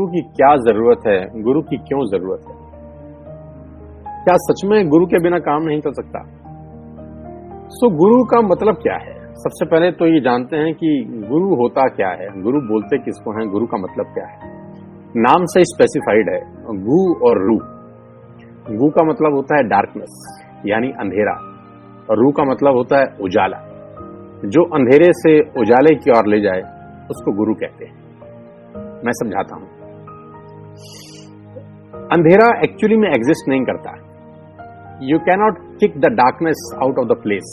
की क्या जरूरत है, गुरु की क्यों जरूरत है? क्या सच में गुरु के बिना काम नहीं चल सकता? गुरु का मतलब क्या है? सबसे पहले तो ये जानते हैं कि गुरु होता क्या है, गुरु बोलते किसको हैं, गुरु का मतलब क्या है। नाम से स्पेसिफाइड है, गु और रू। गु का मतलब होता है डार्कनेस यानी अंधेरा, और रू का मतलब होता है उजाला। जो अंधेरे से उजाले की ओर ले जाए उसको गुरु कहते हैं। मैं समझाता हूं। अंधेरा एक्चुअली में एग्जिस्ट नहीं करता। You cannot kick the darkness out of the place.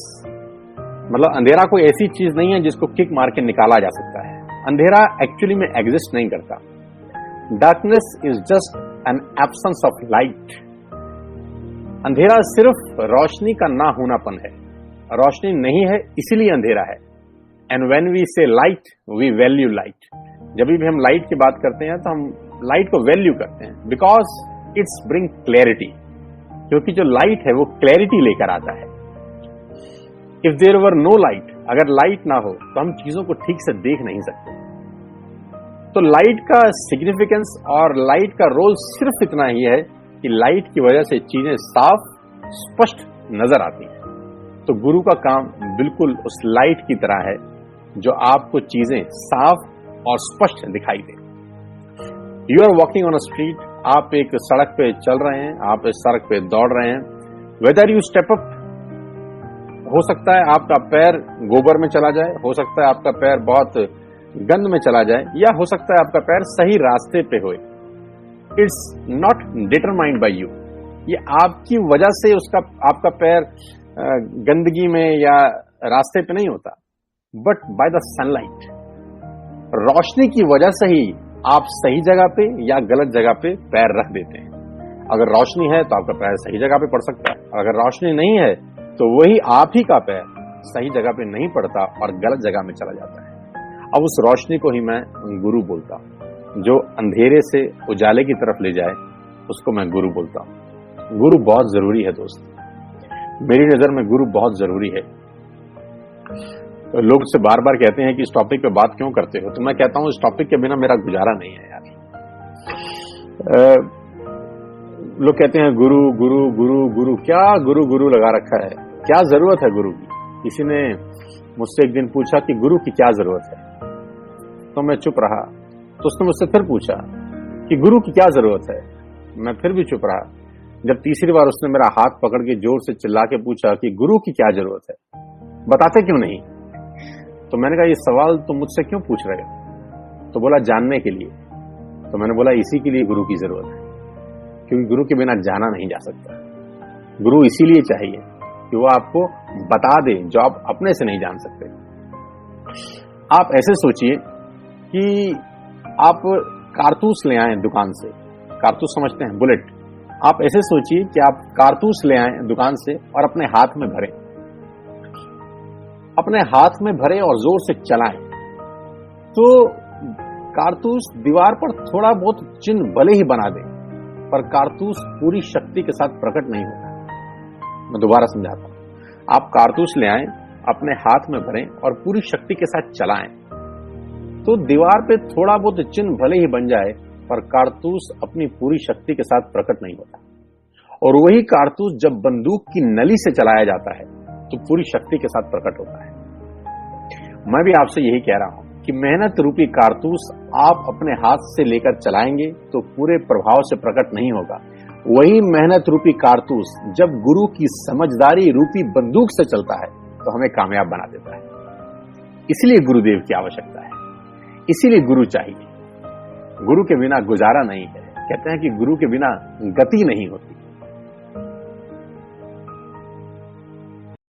मतलब अंधेरा कोई ऐसी चीज नहीं है जिसको किक मार के निकाला जा सकता है। अंधेरा एक्चुअली में एग्जिस्ट नहीं करता। Darkness is just an absence of light. अंधेरा सिर्फ रोशनी का ना होनापन है। रोशनी नहीं है इसीलिए अंधेरा है। एंड व्हेन वी से लाइट, वी वैल्यू लाइट। जब भी हम लाइट की बात करते हैं तो हम लाइट को वैल्यू करते हैं, बिकॉज इट्स ब्रिंग क्लैरिटी। क्योंकि जो लाइट है वो क्लैरिटी लेकर आता है। If there were no light, अगर लाइट ना हो तो हम चीजों को ठीक से देख नहीं सकते। तो लाइट का सिग्निफिकेंस और लाइट का रोल सिर्फ इतना ही है कि लाइट की वजह से चीजें साफ स्पष्ट नजर आती हैं। तो गुरु का काम बिल्कुल उस लाइट की तरह है जो आपको चीजें साफ और स्पष्ट दिखाई दे। You are walking on a street, आप एक सड़क पे चल रहे हैं, आप इस सड़क पे दौड़ रहे हैं। वेदर यू स्टेप अप, हो सकता है आपका पैर गोबर में चला जाए, हो सकता है आपका पैर बहुत गंद में चला जाए, या हो सकता है आपका पैर सही रास्ते पे होए। It's not determined by you. ये आपकी वजह से उसका आपका पैर गंदगी में या रास्ते पे नहीं होता, बट बाय द सनलाइट। रोशनी की वजह से ही आप सही जगह पे या गलत जगह पे पैर रख देते हैं। अगर रोशनी है तो आपका पैर सही जगह पे पड़ सकता है, अगर रोशनी नहीं है तो वही आप ही का पैर सही जगह पे नहीं पड़ता और गलत जगह में चला जाता है। अब उस रोशनी को ही मैं गुरु बोलता हूं। जो अंधेरे से उजाले की तरफ ले जाए उसको मैं गुरु बोलता हूं। गुरु बहुत जरूरी है दोस्त, मेरी नजर में गुरु बहुत जरूरी है। लोग से बार बार कहते हैं कि इस टॉपिक पे बात क्यों करते हो, तो मैं कहता हूं इस टॉपिक के बिना मेरा गुजारा नहीं है यार। लोग कहते हैं गुरु गुरु गुरु गुरु, क्या गुरु गुरु लगा रखा है, क्या जरूरत है गुरु की। किसी ने मुझसे एक दिन पूछा कि गुरु की क्या जरूरत है, तो मैं चुप रहा। तो उसने मुझसे फिर पूछा कि गुरु की क्या जरूरत है, मैं फिर भी चुप रहा। जब तीसरी बार उसने मेरा हाथ पकड़ के जोर से चिल्ला के पूछा कि गुरु की क्या जरूरत है, बताते क्यों नहीं। तो मैंने कहा ये सवाल तुम मुझसे क्यों पूछ रहे हो? तो बोला जानने के लिए। तो मैंने बोला इसी के लिए गुरु की जरूरत है, क्योंकि गुरु के बिना जाना नहीं जा सकता। गुरु इसीलिए चाहिए कि वो आपको बता दे जो आप अपने से नहीं जान सकते। आप ऐसे सोचिए कि आप कारतूस ले आए दुकान से, कारतूस समझते हैं, बुलेट। आप ऐसे सोचिए कि आप कारतूस ले आए दुकान से और अपने हाथ में भरे, अपने हाथ में भरे और जोर से चलाएं, तो कारतूस दीवार पर थोड़ा बहुत चिन्ह भले ही बना दे, पर कारतूस पूरी शक्ति के साथ प्रकट नहीं होगा। मैं दोबारा समझाता हूं। आप कारतूस ले आएं, अपने हाथ में भरें और पूरी शक्ति के साथ चलाएं, तो दीवार पे थोड़ा बहुत चिन्ह भले ही बन जाए, पर कारतूस अपनी पूरी शक्ति के साथ प्रकट नहीं होता। और वही कारतूस जब बंदूक की नली से चलाया जाता है तो पूरी शक्ति के साथ प्रकट होता है। मैं भी आपसे यही कह रहा हूं कि मेहनत रूपी कारतूस आप अपने हाथ से लेकर चलाएंगे तो पूरे प्रभाव से प्रकट नहीं होगा। वही मेहनत रूपी कारतूस जब गुरु की समझदारी रूपी बंदूक से चलता है तो हमें कामयाब बना देता है। इसलिए गुरुदेव की आवश्यकता है, इसीलिए गुरु चाहिए। गुरु के बिना गुजारा नहीं है। कहते हैं कि गुरु के बिना गति नहीं होती।